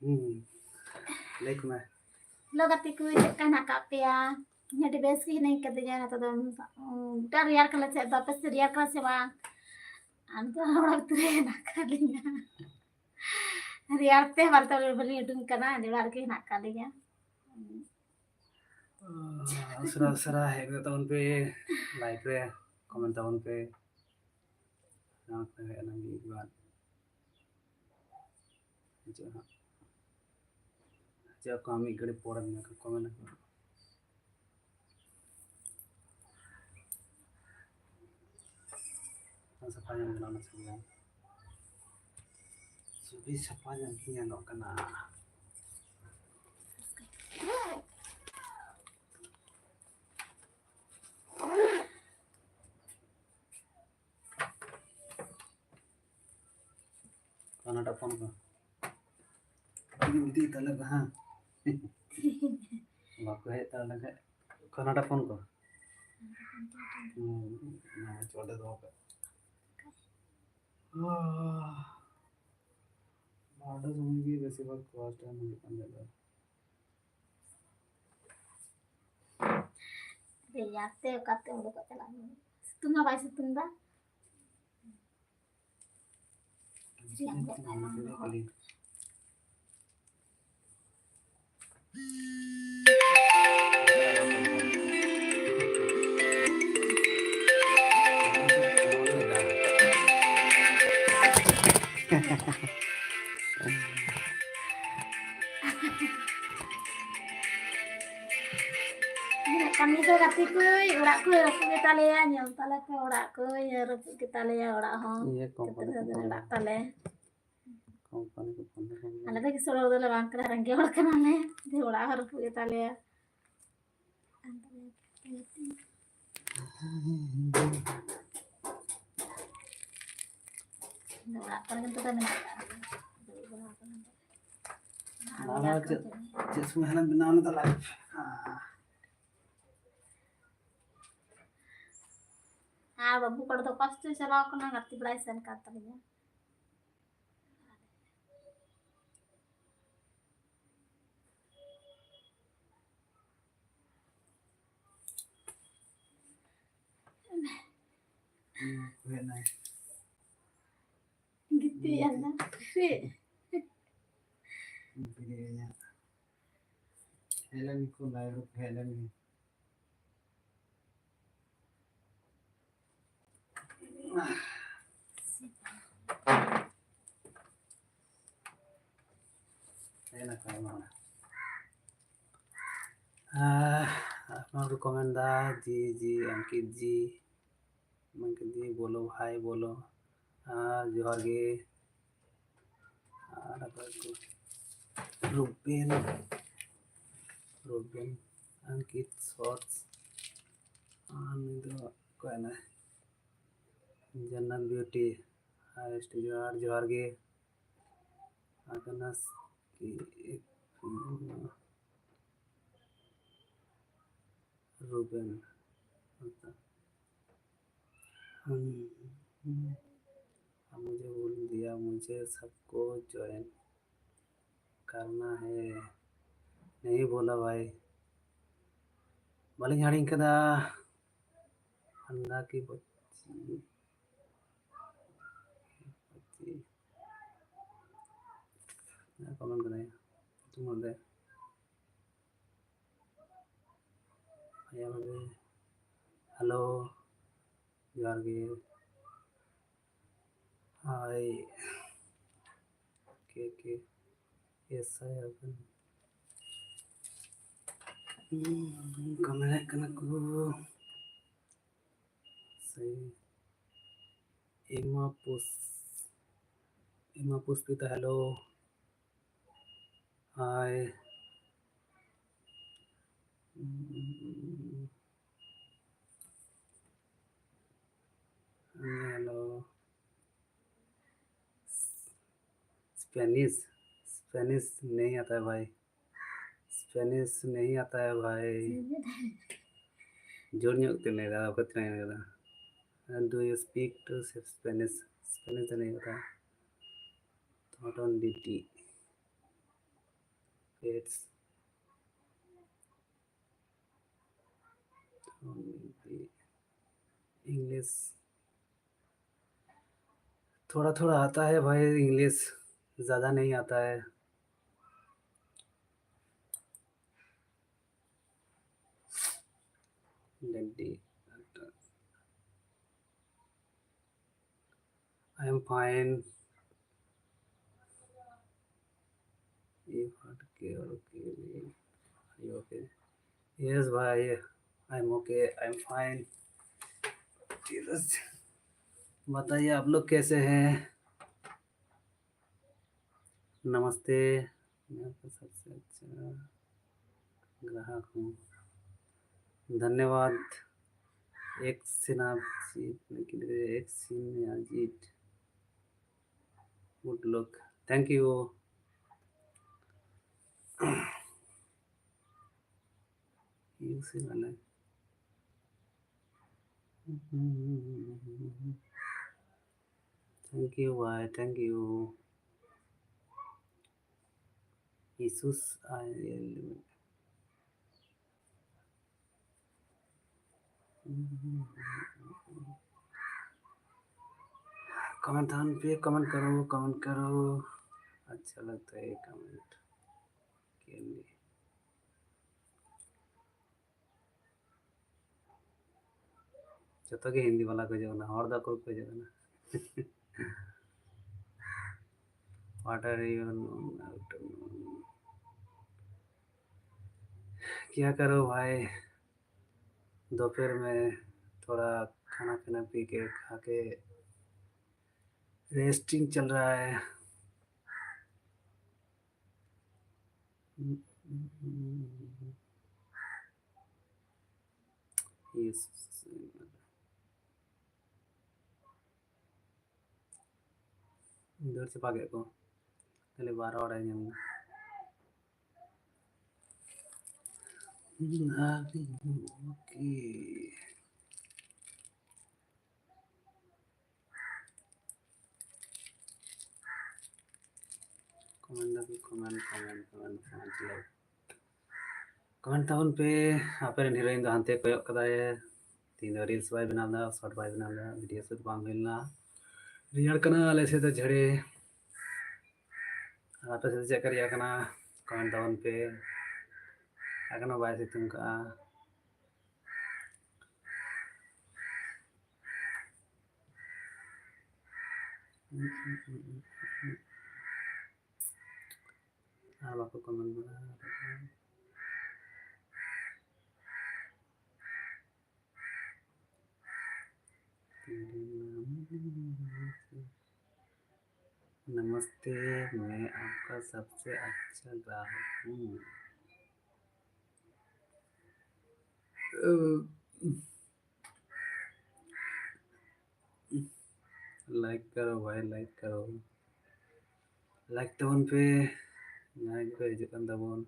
Like मैं Lo gati ku kan hakap ya. Nyadi besi nih katanya atau dong. Dar yar kalau saya dapat seriak kalau saya antu orang tuh enak kalinya. Riar teh warta beli dung kana di luar ke enak kalinya. उसरा है tahun pe like re comment tahun pe ना पे ना भी बात जब काम इकडे पोरन ना comment na sa kanya na na sa subi sa kanya kinya no kana kana ta phone ko hindi talaga ha baku hai talaga kana ta phone ko na choda do ka बाड़ा होंगी वैसे बात cost है मुझे पंद्रह Riar teh kate udah kok telan. Setengah baik setengah. Riang deh emang. Kami tuh kati kuy, urak kuy rapu kita liya nyam tale ke urak kuy rapu kita liya urak hong. Kita tuh urak tale. Ala tuh kisah udah le bangkra rangge urak kenane di urak rapu kita liya. Urak kan tuh kan. Nala जिसमें है ना बनाना तो life हाँ बाबू कर तो कष्ट चला को ना करती बड़ा सन करता है gitu ya ना Helen को लाइव Helen enak mana आप रिकमेंडा जी जी अंकित जी बोलो हाय बोलो जोहार गे रूबेन अंकित शॉर्ट्स कोई ना जन्नत ब्यूटी हाय जोहार गे आगनस की रूबेन मुझे बोल दिया मुझे सबको ज्वाइन करना है नहीं बोला भाई बालिंग हाड़ी कदा अंडा की बच्ची कमेंट करें तुम बोलते हेलो यार गे हाय के यस आई अपन कमेंट करना को सही एमा Pushpita hello hi hello Spanish नहीं आता है भाई स्पेनिश नहीं आता है भाई जोड़ने उतने नहीं रहा कितना नहीं रहा do you speak to Spanish तो नहीं होता thought on DT let's English थोड़ा थोड़ा आता है भाई, इंग्लिश ज़्यादा नहीं आता है। I am fine. Okay, yes भाई, I am okay, I am fine. बताइए आप लोग कैसे हैं? नमस्ते। मैं आपका सबसे अच्छा ग्राहक हूँ, धन्यवाद। एक सिनाप जीतने के लिए, एक सीन में जीत, good luck, thank you. You say वाला थैंक यू भाई, thank you. Jesús comment on पे कमेंट करो, कमेंट करो, अच्छा लगता है कमेंट के लिए। जब हिंदी वाला को जो ना और दा को जो ना व्हाट आर यू, क्या करो भाई, दोपहर में थोड़ा खाना पीना पी के खा के रेस्टिंग चल रहा है। Yes. इधर से भागे को पहले 12 और आएंगे हम। ओके, कमेंट टाउन पे आपे हीरोइन दो हानते कोयक कदाए तीन रील्स बाय बनादा, शॉर्ट बाय बनादा, वीडियो से बांग मिलना रियल कना आले से तो झड़े आपे से चेक करिया कना कमेंट टाउन पे अगना बाय से तुमका आपको कमेंट बना नमस्ते, मैं आपका सबसे अच्छा ग्राहक हूँ। लाइक करो भाई, लाइक करो, लाइक टाउन पे यहाँ पे हिजुkan tabon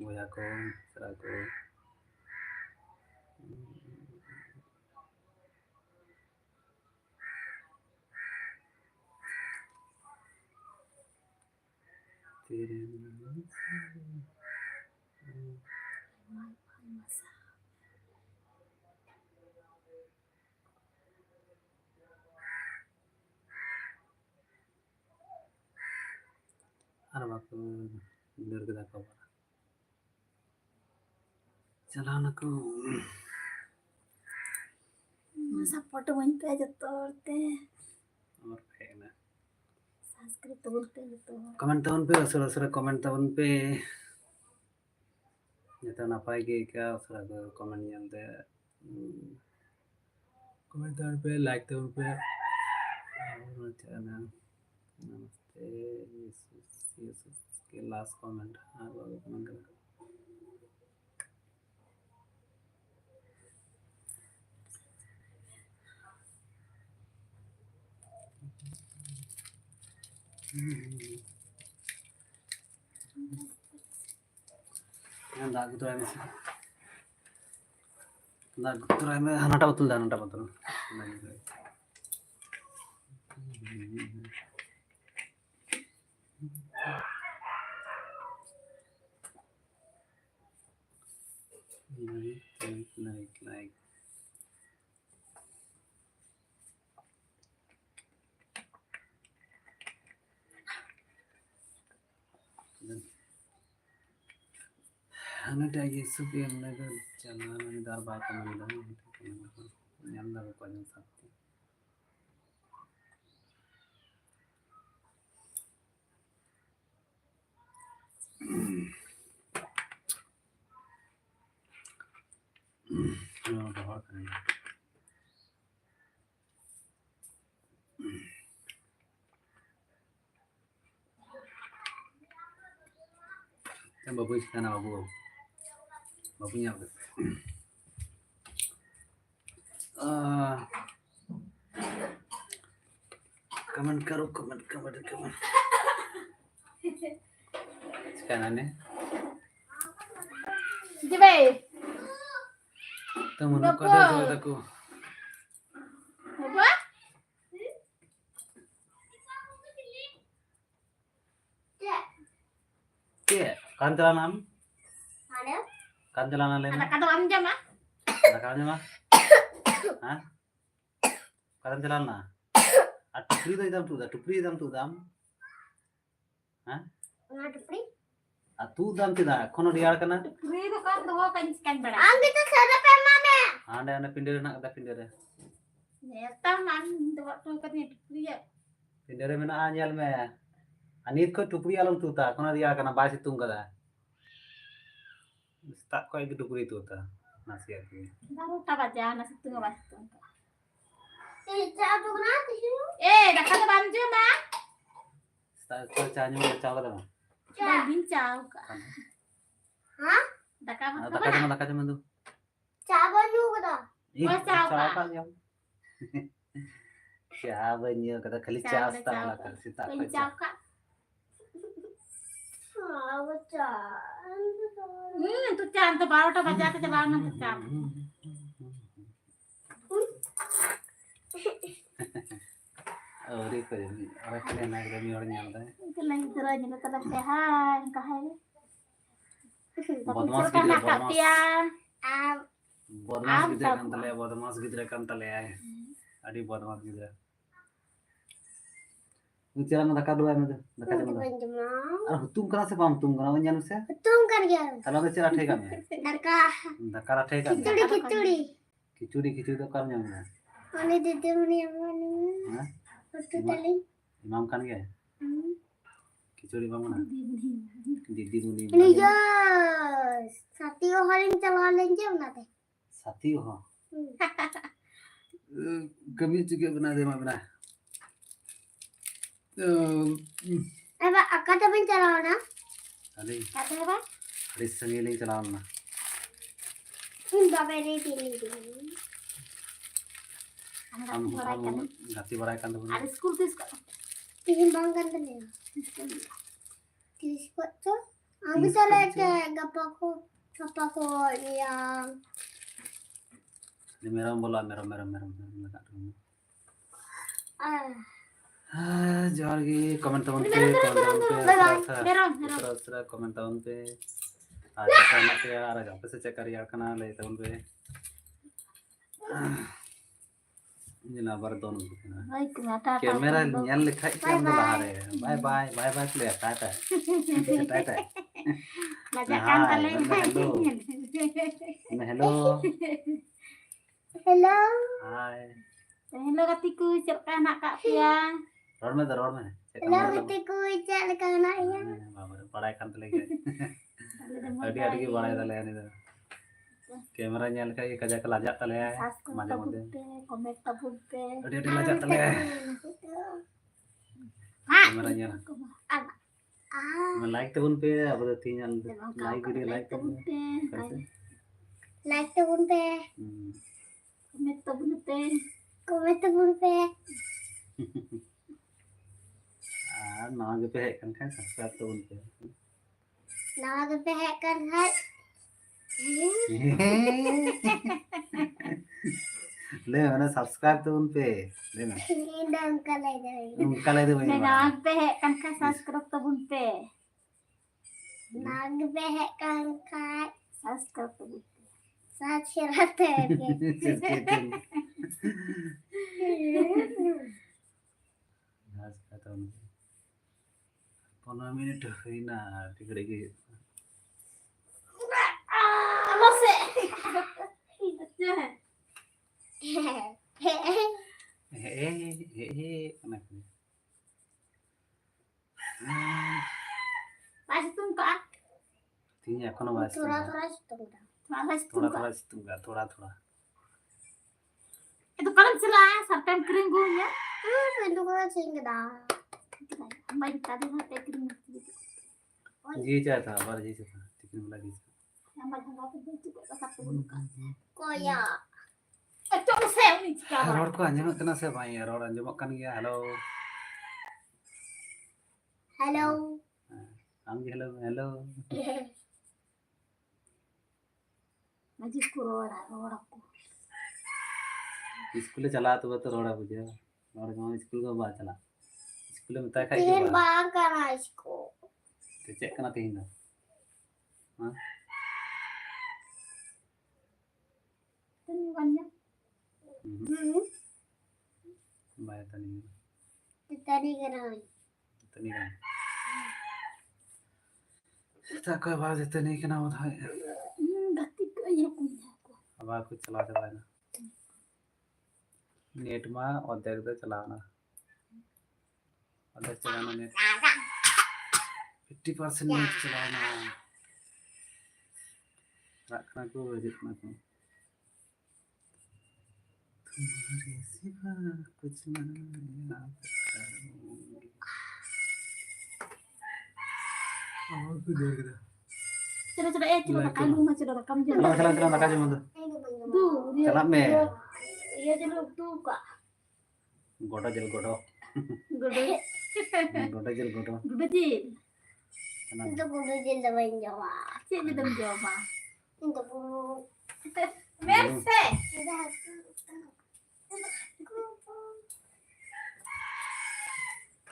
boya ko sara ko तेरे नाम से arba ko durga ko चलाना को सपोर्ट वहीं पे जतो औरते और फेना संस्कृत बोलते जतो कमेंट टाउन पे असरा कमेंट टाउन पे जता नापाय के क्या असरा कमेंट जानते कमेंट टाउन पे लाइक टाउन पे और चैनल नमस्ते यीशु के लास्ट कमेंट हाँ बाबू कमेंट कर में हनाटा Batul हनाटा Batul Ana da Yesu ke हमने तो चलना नहीं दार बात करना नहीं यंदा को कौन सकती बहुत करेंगे बाबू इसका ना बाबू बाबू यहाँ पे कमेंट करो कमेंट इसका नाम है जी भाई तो मनु का दर्द होता को बाबा क्या कांतला नाम ada कांतला नाम ले anak kata am jam ah ना कांतला ना हाँ कांतला ना टुपरी दम हाँ nggak tepri तू दम tidak kono diar kana tepri itu kan tuh kan scan berat ambil ke sana pemane anda pindah nak ada pindah ya taman tuh tuh kan tepri ya pindah mana anyal me anit ko टुपरी आलम तू था कोना दिया kana बासी तुम कदा tak ko itu टुपरी तू था nasihat ni baru tak aja nasi tuh nggak basi tuh dah kata bantu mah tak ko chanyu me chaw kada dah bincang hah dah daka jama tu cabanu kada oh chaw ka jam cabanya kata khali cha asta wala kar sita ko bincang kak tuh can tuh baru tak baca ke jalan tuh can और एक और के ना गमी और nyata itu lagi terus jadi tetap sehat kahai बदमाश kan गिदरे nak dia बदमाश गिदरे kan tale ay adi बदमाश गिदरे उचरा ना दका दुआ में दका जमा और तुम करा से पाम तुम करा वंजन से तुम कर गया तला तो चरा ठेका में दका ठेका खिचड़ी तो कर न्याम ना अनि दीदी मनी अमनी हां तो तली इमाम खान गया खिचड़ी बना दीदी मुनी यस साथी हो हरिन चला लेंगे बनाते साथी हो कभी चुके बना दे मैं बना अब अक्का तो भी चलाओ ना अरे कहते हैं बा अरे संगीली चलाओ ना बाबा रे पीली हम गाती बराय kan tuh ada school tuh timbangkan tuh tisco tuh aku salah ke gapaku yang ini merah bola merah lगा दूं जोर की कमेंट तो पे मेरा कमेंट तो पे आज का ना पे यार आज पे से चेक कर यार कना ले तो पे जिला बार दोनों कैमरा न्याल लिखा क्या हम बाहर है bye play Tata bacakan kali hello hello हाय hello katiku cek anak kak Pia road में hello katiku cek anak ya बाबा पढ़ाई kan लेके अड़ी अड़ी की पढ़ाई तले यानी कैमरा न्याल का ये कजा का लाजा तले है मजे मजे कमेंट tabut pe अड़ी लाजा तले कैमरा न्याल मैं लाइक तो पे अब तो तीन लाइक वीडियो लाइक तो कैसे like tabun pe comment tabun pe नाग पे है kan kan सब्सक्राइब तो उन पे नाग पे है kan hai ले मैंने सब्सक्राइब तो उन पे ले ना उनका ले दे भाई नाग पे है kan subscribe tabun pe नाग पे है kan subscribe tabun pe साथ शराते हैं 15 मिनट हुई ना टिकड़े की Ano sih? anak Masih tunggu. तीन एखोनो बाजते Tura-tura situng. Masih थोड़ा tunggu. थोड़ा सितूंगा थोड़ा थोड़ा Itu kan celah sampai kering gunya. Itu kan sehingga dah. Main tadi sampai kering. जी चाह था बार जी चाह था टिकन वाला जी Yang banyak banget itu juga satu buka. Koya. Coba saya nih sekarang. Road को अंजम करना से भाई रोड अंजम करने गया हेलो Halo. हम hello hello Ngaji kurora, aku. School चला तो रोड़ा बुझे रोड गांव स्कूल को बात चला स्कूल में तय खाई Tin के bang kana isko. तो चेक करना तीन ना हां Tin banyak. बाय तनी Tadi kana. तनी का तक आवाज इतनी के ना होता है Gati kaya punya aku. आवाज कुछ चला दे भाई ना नेट में और देख दे चलाना और चलाना नेट 50% नेट चलाना रखना को जितना को तुम्हारे सिवा कुछ नहीं याद करूंगी और कुछ देर के Coba coba kalu mah coba kamu चला चला चला लगा जे मंद Tuh, dia. चला में Iya jeluk tuh, Kak. गोटा जल गोटा Gede. गोटा जल गोटा Gede. चला Itu kudu jendela Jawa. Cik jendela Jawa. Itu kudu. Merse.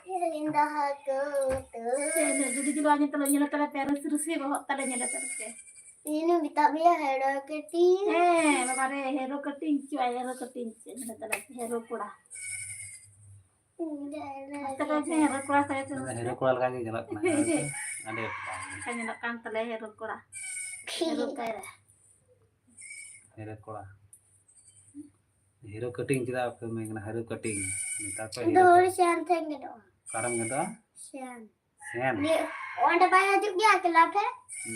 Indah aku tuh. Jadi jualannya telurnya telah terus terus ya bawa telurnya terus ya. Ini kita biar hero cutting. Bapak hero cutting cuy, hero cutting cuy. Telah hero pula. Telah hero pula saya terus. हेरो कोड़ा लगा के जला ना अरे Kan nyalakan telah hero pula. Hero kaya. हेरो कोड़ा hero cutting चला फिर मैं कहना हीरो कटिंग ताको Itu hero sian tengge doang. कारम गदा Sian. सियान Ni orang bayar juga kelap है.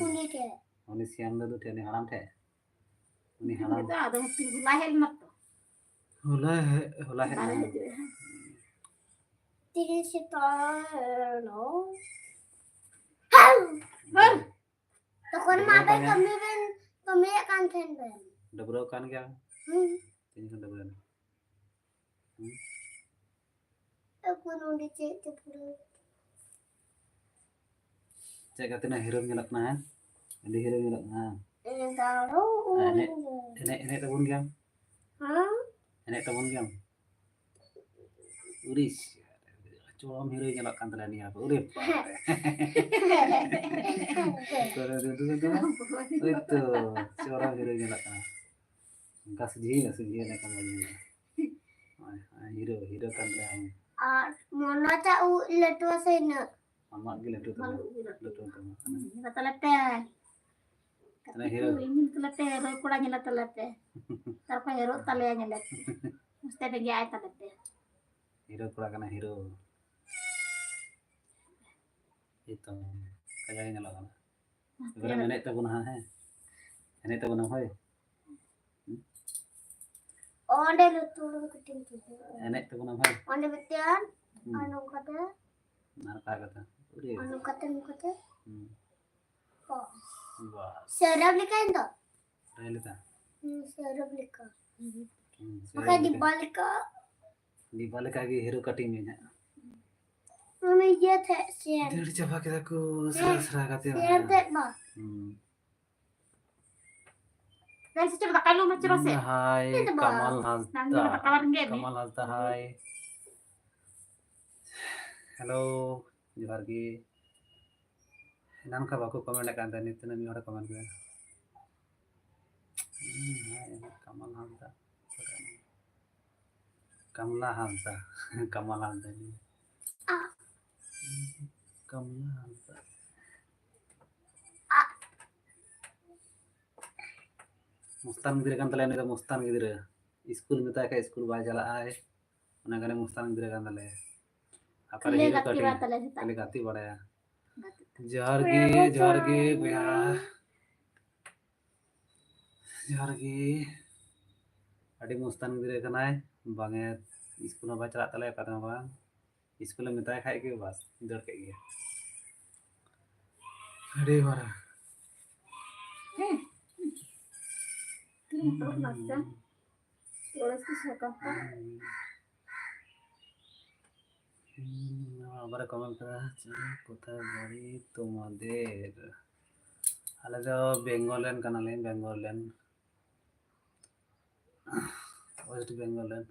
Punya ke. उन्हें सियान दो ठेने हराम थे उन्हें हराम Itu ada mesti lahir mat. होला है Tiga setor no. बर Tokon mah apa kami kan ten ben. डबरो कान क्या तीन kan डबरो Aku nundi cek cepuru. Check करते ना हीरो nyelak ना ada हीरो nyelak ना Tahu. enek tabun gam Hah? enek tabun gam uris coba hero nyelak kan tadi apa urip itu coba hero nyelak kan enggak sedih enek kamu hero hero kan tadi Mana tak letu sana. amak gila tuh tuh Kata lepeh. Karena hero. Ini telepeh, hero kurangnya lah telepeh. Tapi hero taliannya lepeh. Mesti ada gaya telepeh. Hero थोड़ा करना hero itu kayaknya nyala kan sebenarnya enek tabun ha enek tabun hoy Onde lutu kuting tu. enek tabun hoy Onde betian, anu kata, nar kata udah anu kata. Oh. wah Serap likan tu. realita Serap likan. Maka dibalik ke. di balik lagi hero cutting nya Mama iya tak sian. jadi coba kita ku serah kata Sian tak bah. Guys, coba kalau macam rasa. hai Kamal Hazda Kamal Hazda hai hello जोहार गे एनान का बाको comment kan tadi itu nami orang komen gue Kamal Hazda Kamala Hazda Kamal Hazda ini कमला हांसदा मुस्तान गिद्रा कान तले ने Mustan गिद्रा school में ताके school by चला आए ओना गाने मुस्तान गिद्रा कान तले आकर हीरो कटिंग कले गाती बड़ाया जोहार गे भैया जोहार गे अड़ी मुस्तान गिद्रा कनाय बांगे स्कूल में बाय चला तले कता बा स्कूल में ताय खाए के बस दर के गया अड़ी बड़ा আবার কমেন্ট করা কোথায় বাড়ি তোমাদের আলে তো বেঙ্গলেন কানালে বেঙ্গলেন ওয়েস্ট বেঙ্গলেন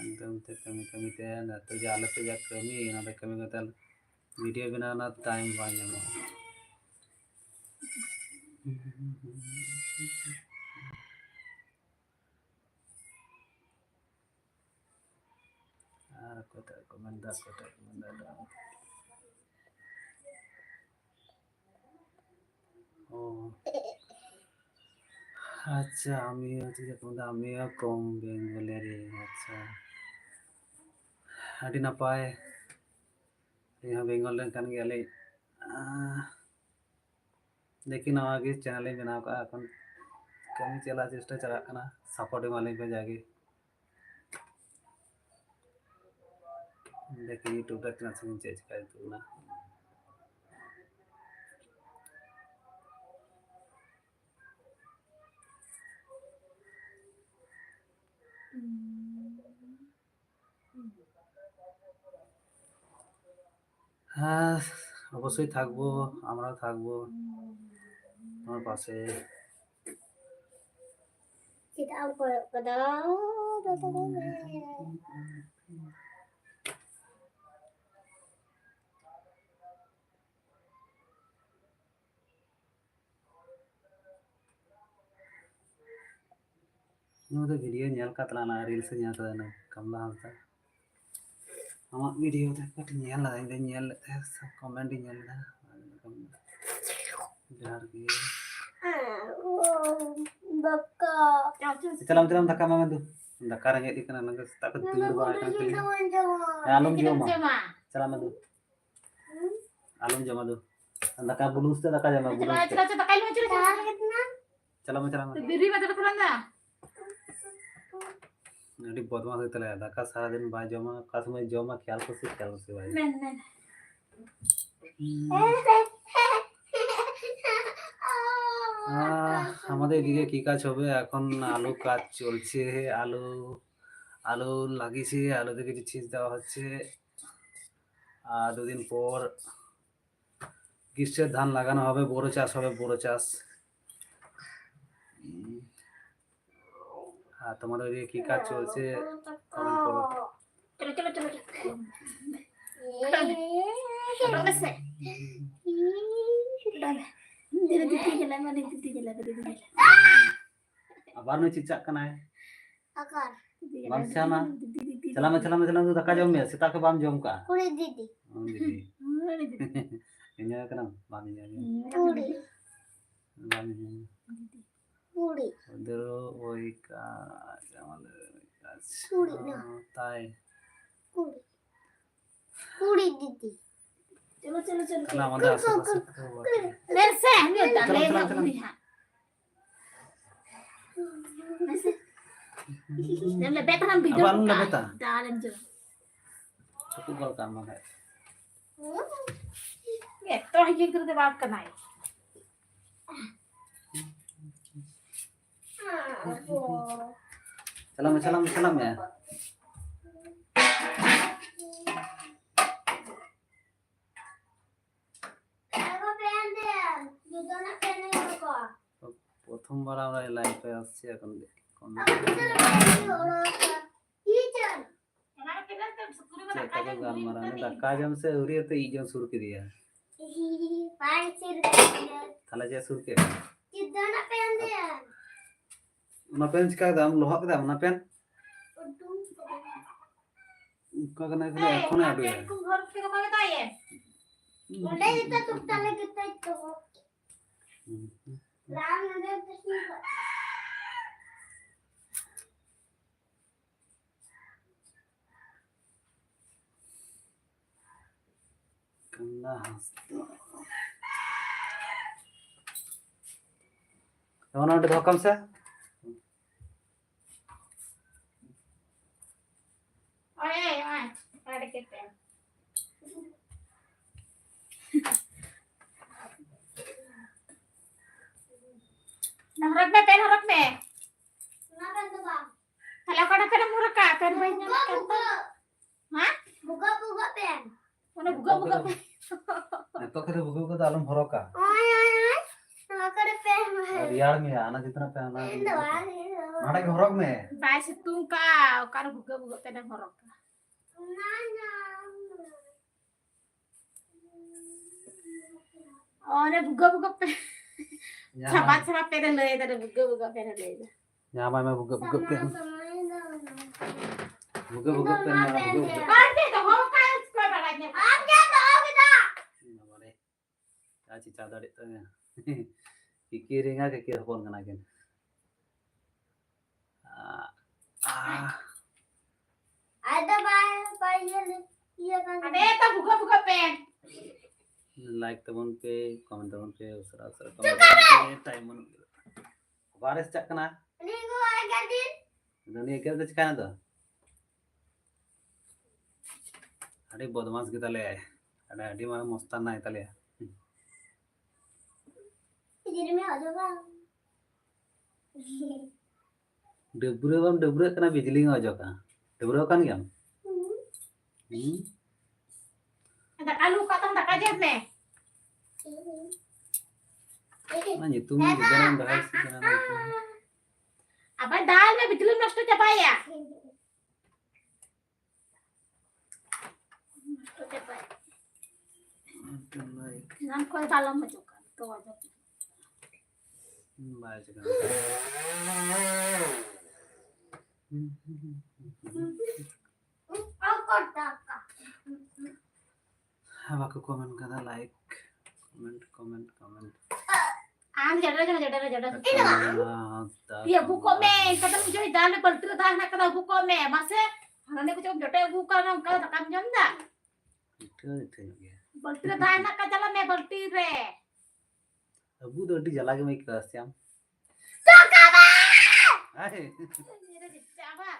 একদম তে কমিতে না তো যে আলে তো যা কমি না তো কমি কথা वीडियो बनाना टाइम बांगे में कोता कमेंट ओ अच्छा আমি হচ্ছে কোনটা আমিও কম বেঙ্গলের আচ্ছা আদি না পায় यहाँ बेंगल kan gale लेकिन आगे चैनल बनाव का এখন कमी चला चेष्टा चला करना सपोर्ट वाले पे जाके लेकिन यूट्यूब का इतना सीन चेंज कर दो ना হ্যাঁ অবশ্যই থাকবো আমরাও থাকবো তোমার পাশে kita apa kadang ᱱᱚᱣᱟ ᱫᱚ ᱵᱷᱤᱰᱤᱭᱳ ᱧᱮᱞ ᱠᱟᱛᱞᱟ ᱱᱟ ᱨᱤᱞᱥ ᱧᱮᱞ ᱠᱟᱫᱟ ᱱᱟ ᱠᱟᱢᱞᱟ ᱦᱟᱸᱥᱫᱟ ᱟᱢᱟᱜ ᱵᱷᱤᱰᱤᱭᱳ ᱫᱚ ᱠᱟᱹᱴᱤᱡ ᱧᱮᱞ ᱞᱮᱫᱟ ᱤᱧ ᱧᱮᱞ ᱞᱮᱫ ᱛᱟᱦᱮᱸ ᱠᱚᱢᱮন্ट ᱤᱧ ᱧᱮᱞ ᱞᱮᱫᱟ ᱡᱚᱦᱟᱨ ᱜᱮ baka चलम धक्का मामा दो धक्का रंगे दी कना नंगे तक दूर बा kan kali alum joma चला मदु alum joma दो धक्का बुलूस ते धक्का जमा बुलूस चला बिरी में तो ना नडी बदमाश होतले धक्का सारा दिन बा जमा का समय जमा ख्याल से भाई আমাদের এদিকে কি কাজ হবে এখন আলু কাজ চলছে আলু লাগিয়েছে আলুতে কিছু ছিঁচ দেওয়া হচ্ছে আর দুদিন পর গ্রীষ্মের ধান লাগানো হবে বড় চাষ হবে বড় চাষ আর তোমাদের এদিকে কি কাজ চলছে কমেন্ট করো abar nu cicak kena akar bang sama चला तू धक्का जम में सीता के बाम जम का कुड़ी दीदी ini kena bang ini कुड़ी bang कुड़ी udah woi ka jamal कुड़ी ना tai कुड़ी दीदी चलो चला मंदा मेरे से हमें डालेगा कुड़ी हां ले बेटा हम वीडियो डालें जो तो कल काम है ये तो ये करते बात करना है चला मैं প্রথমবার আমরা লাইভে আসছি এখন गान मारा धक्का जम से उरी तो ई जम सुर के दिया थाला जे सुर के ना पेन का दाम लोहा के दाम ना pen Buka kena itu iPhone ada ya. Aku harus kita pakai tanya. Udah itu tuh tali kita itu. Lalu ada terus. Kena. Kamu nanti dokam sih? Oh ya, ada kita. Harap me, pen harap me. Kenapa tuh bang? Kalau kau nak kena murah kah? Pen banyak kata. Hah? Buka pen. Mana buka pen? Itu kita buka dalam horoka. Ay. Nak ada pen. Riar में आना जितना पे आना नाटक हरक में bye सितुं का car बुका pen harap. Oh, ada buka pen. Sama pen le, ada buka pen le. यहाँ मैं buka पे buka pen Arte तो हो का इसको बढ़ाने. आप क्या कहोगे ना? हमारे चाची चादर देते हैं किकिरिंगा किकिर फोन करना क्या ada बाय ये kan ada तो buka pen लाइक तबन पे कमेंट तबन पे उसरा कमेंट टाइम मन वारस चकना ini gua agak din दुनिया क्या कुछ कहना तो अरे बदमाश की तले अरे अड़ी मार मस्तान ना तले jadi me aja bang डबरे कना बिजली में आजो का डबरे kan क्या ada kalu katong tak aja me ना ये तुम जितना bahas जितना apa daal में बिजली नष्ट चपाया नष्ट चपाया नाम कोई दालम में चुका तो आजा बाय चुका अब आपको कमेंट करना लाइक कमेंट आम जड़ा ये बुको में कदम जो दाल में पलट रहा ना कदम बुको में मासे हने कुछ जटे बुका ना का काम जमदा पलट रहा ना का चला मैं पलटी रे अबू दोटी जला के मैं कर श्याम तो काबा हाय मेरे जिचावा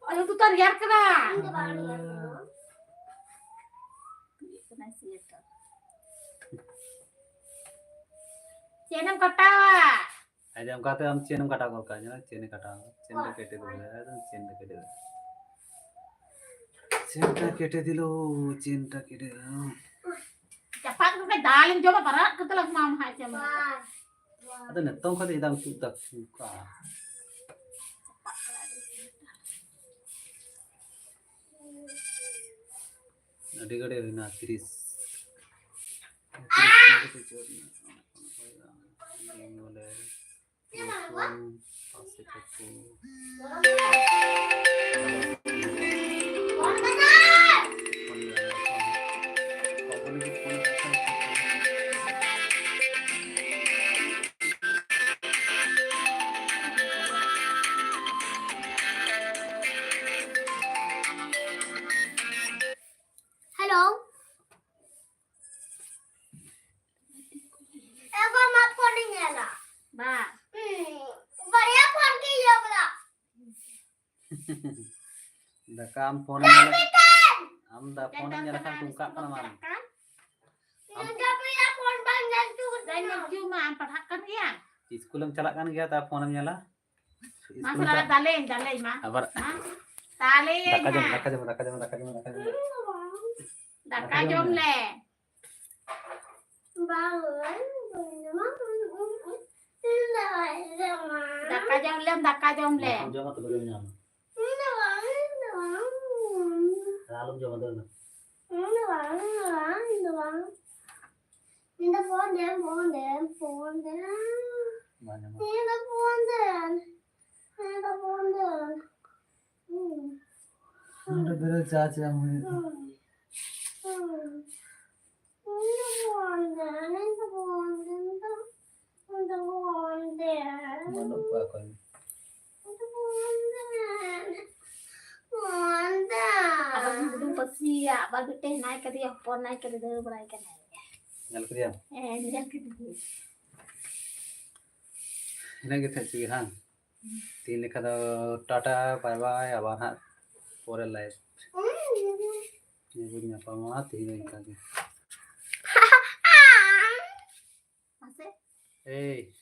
ayo tu tar yar kena चेनम कटावा आज हम कहते हम चेन काटा कर का ना चेन काटा चेन का केटे दो चेन का केटे दिलो चेन का केटे cepat tu kan dalim coba parak ketelah mam haja ada netong ka idang tu tak suka अड़ी गड़े ना 30 हेलो एगो मत कोडिंग हैला बा बढ़िया फोन की योगला दकाम फोन हम दा फोन जरा kan tungkap kan mam yang japila phone bang jantu dan cuma padhakan ya school में चला kan gaya ta phone nyala masalah dalen ma abar dalen daka jom le daka jom le jom tu baru nyam dalam jom tu Mana mah. Ada beda caca yang mana apa kan? Abang belum pasti ya, baru teh naik ke dia, pon naik ke dia berai kan. Nyal kerja. Dia ke dia. Ini kita sih kan. Tini kata Tata bye bye abar hat for a life. Ini punya pamat ini tadi. Masih? Hey,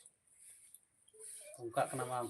ungkap kenapa?